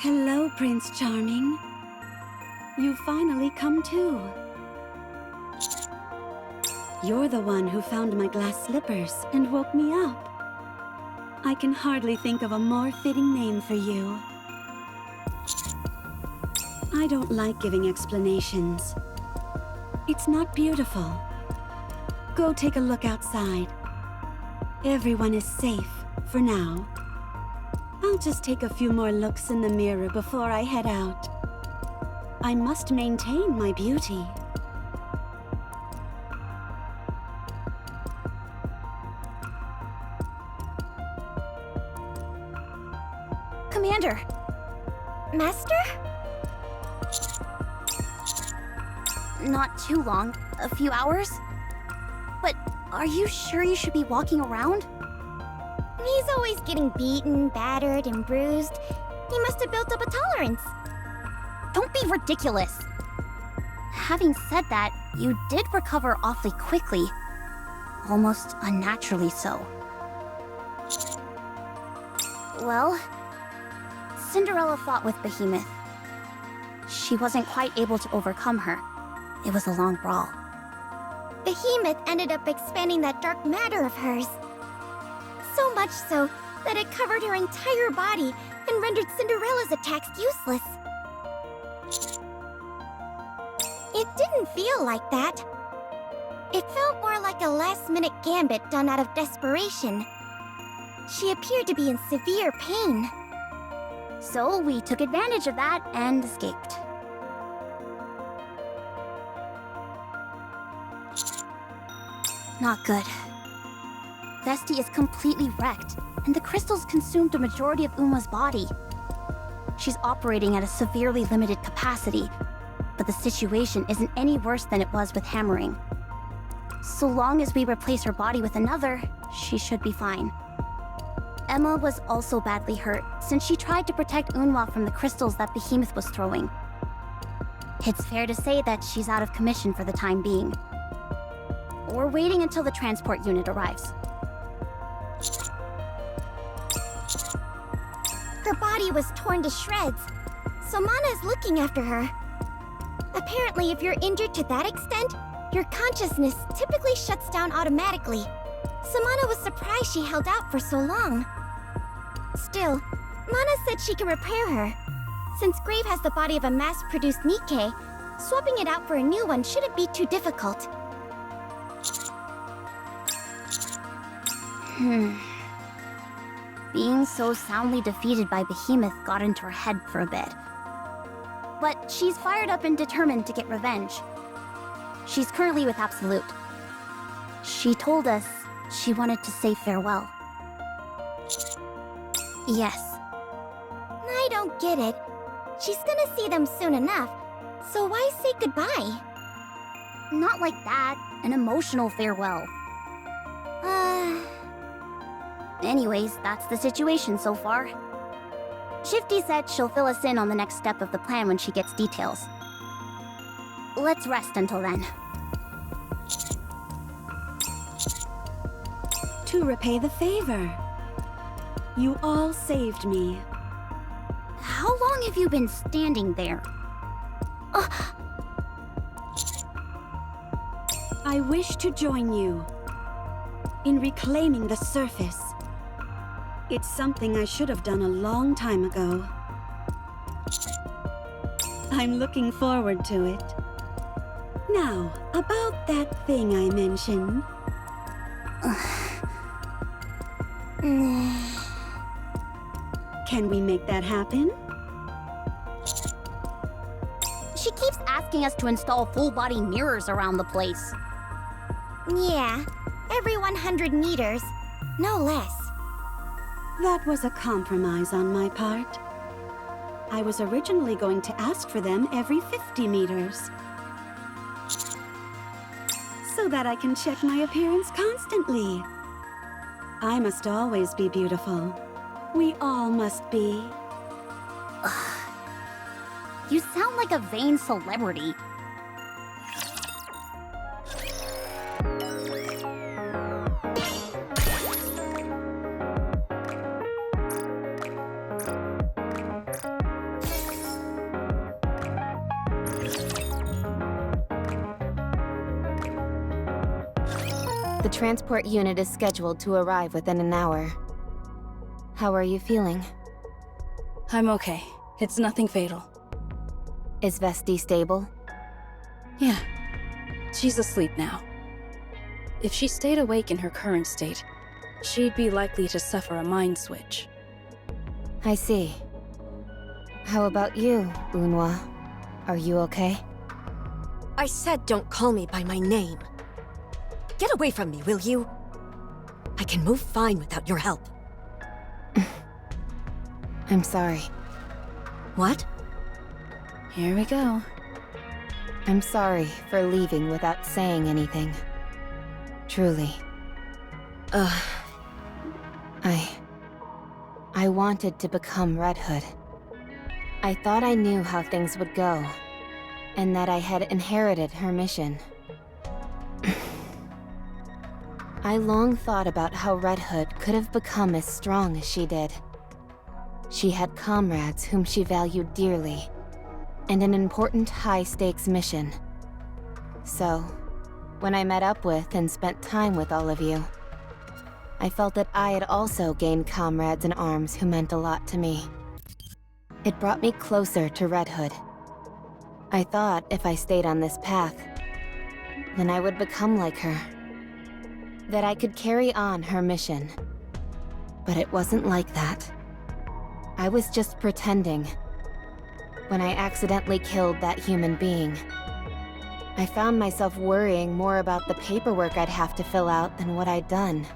Hello, Prince Charming. You finally come too. You're the one who found my glass slippers and woke me up. I can hardly think of a more fitting name for you. I don't like giving explanations. It's not beautiful. Go take a look outside. Everyone is safe, for now. I'll just take a few more looks in the mirror before I head out. I must maintain my beauty. Commander! Master? Not too long. A few hours? But are you sure you should be walking around? He's always getting beaten, battered, and bruised. He must have built up a tolerance. Don't be ridiculous. Having said that, you did recover awfully quickly. Almost unnaturally so. Well, Cinderella fought with Behemoth. She wasn't quite able to overcome her. It was a long brawl. Behemoth ended up expanding that dark matter of hers. So much so that it covered her entire body and rendered Cinderella's attacks useless. It didn't feel like that. It felt more like a last-minute gambit done out of desperation. She appeared to be in severe pain. So we took advantage of that and escaped. Not good. Vesti is completely wrecked, and the crystals consumed a majority of Uma's body. She's operating at a severely limited capacity, but the situation isn't any worse than it was with hammering. So long as we replace her body with another, she should be fine. Emma was also badly hurt, since she tried to protect Unwa from the crystals that Behemoth was throwing. It's fair to say that she's out of commission for the time being. We're waiting until the transport unit arrives. Her body was torn to shreds, so Mana is looking after her. Apparently, if you're injured to that extent, your consciousness typically shuts down automatically. So Mana was surprised she held out for so long. Still, Mana said she can repair her. Since Grave has the body of a mass-produced nikke, swapping it out for a new one shouldn't be too difficult. Being so soundly defeated by Behemoth got into her head for a bit. But she's fired up and determined to get revenge. She's currently with Absolute. She told us she wanted to say farewell. Yes. I don't get it. She's gonna see them soon enough, so why say goodbye? Not like that. An emotional farewell. Anyways, that's the situation so far. Shifty said she'll fill us in on the next step of the plan when she gets details. Let's rest until then. To repay the favor. You all saved me. How long have you been standing there? I wish to join you in reclaiming the surface. It's something I should have done a long time ago. I'm looking forward to it. Now, about that thing I mentioned. Can we make that happen? She keeps asking us to install full-body mirrors around the place. Yeah, every 100 meters, no less. That was a compromise on my part. I was originally going to ask for them every 50 meters. So that I can check my appearance constantly. I must always be beautiful. We all must be. You sound like a vain celebrity. The transport unit is scheduled to arrive within an hour. How are you feeling? I'm okay. It's nothing fatal. Is Vesti stable? Yeah. She's asleep now. If she stayed awake in her current state, she'd be likely to suffer a mind switch. I see. How about you, Unwa? Are you okay? I said don't call me by my name. Get away from me, will you? I can move fine without your help. I'm sorry. What? Here we go. I'm sorry for leaving without saying anything. Truly. I wanted to become Red Hood. I thought I knew how things would go, and that I had inherited her mission. I long thought about how Red Hood could have become as strong as she did. She had comrades whom she valued dearly, and an important high-stakes mission. So, when I met up with and spent time with all of you, I felt that I had also gained comrades in arms who meant a lot to me. It brought me closer to Red Hood. I thought if I stayed on this path, then I would become like her. That I could carry on her mission. But it wasn't like that. I was just pretending. When I accidentally killed that human being, I found myself worrying more about the paperwork I'd have to fill out than what I'd done.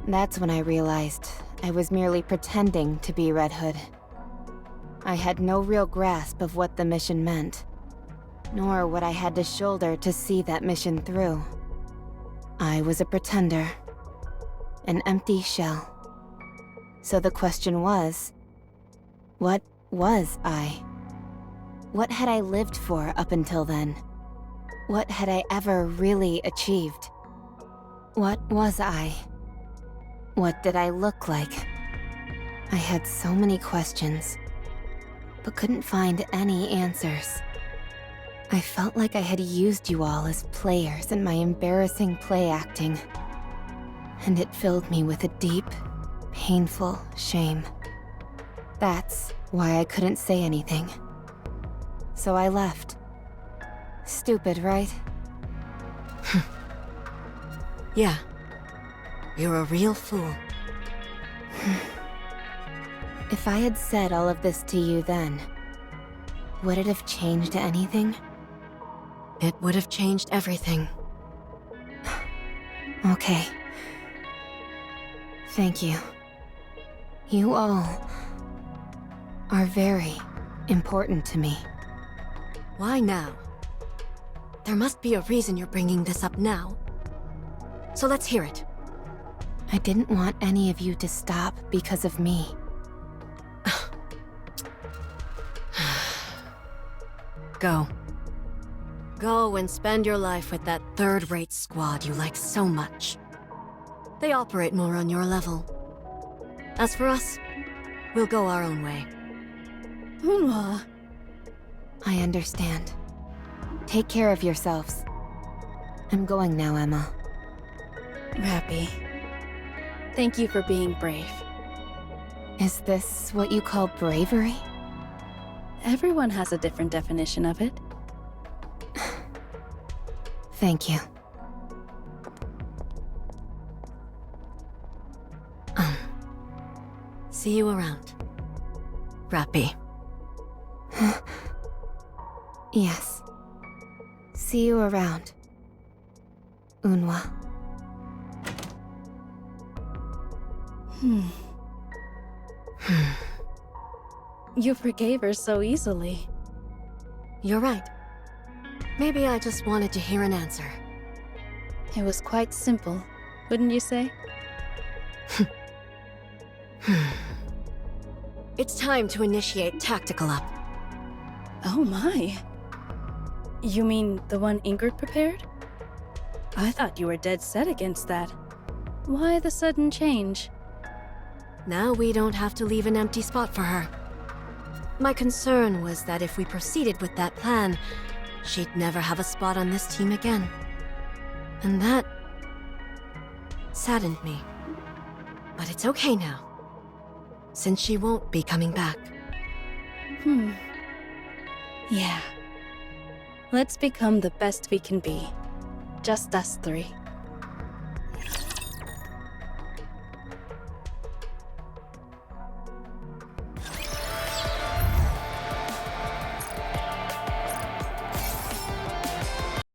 That's when I realized I was merely pretending to be Red Hood. I had no real grasp of what the mission meant, nor what I had to shoulder to see that mission through. I was a pretender, an empty shell. So the question was, what was I? What had I lived for up until then? What had I ever really achieved? What was I? What did I look like? I had so many questions, but couldn't find any answers. I felt like I had used you all as players in my embarrassing play acting, and it filled me with a deep, painful shame. That's why I couldn't say anything. So I left. Stupid, right? Yeah. You're a real fool. If I had said all of this to you then, would it have changed anything? It would have changed everything. Okay. Thank you. You all are very important to me. Why now? There must be a reason you're bringing this up now. So let's hear it. I didn't want any of you to stop because of me. Go. Go and spend your life with that third-rate squad you like so much. They operate more on your level. As for us, we'll go our own way. Unwa. I understand. Take care of yourselves. I'm going now, Emma. Rappy. Thank you for being brave. Is this what you call bravery? Everyone has a different definition of it. Thank you. See you around. Rappy. Yes. See you around. Unwa. You forgave her so easily. You're right. Maybe I just wanted to hear an answer. It was quite simple, wouldn't you say? It's time to initiate Tactical Up. Oh my. You mean the one Ingrid prepared? I thought you were dead set against that. Why the sudden change? Now we don't have to leave an empty spot for her. My concern was that if we proceeded with that plan, she'd never have a spot on this team again. And that saddened me. But it's okay now, since she won't be coming back. Yeah. Let's become the best we can be. Just us three.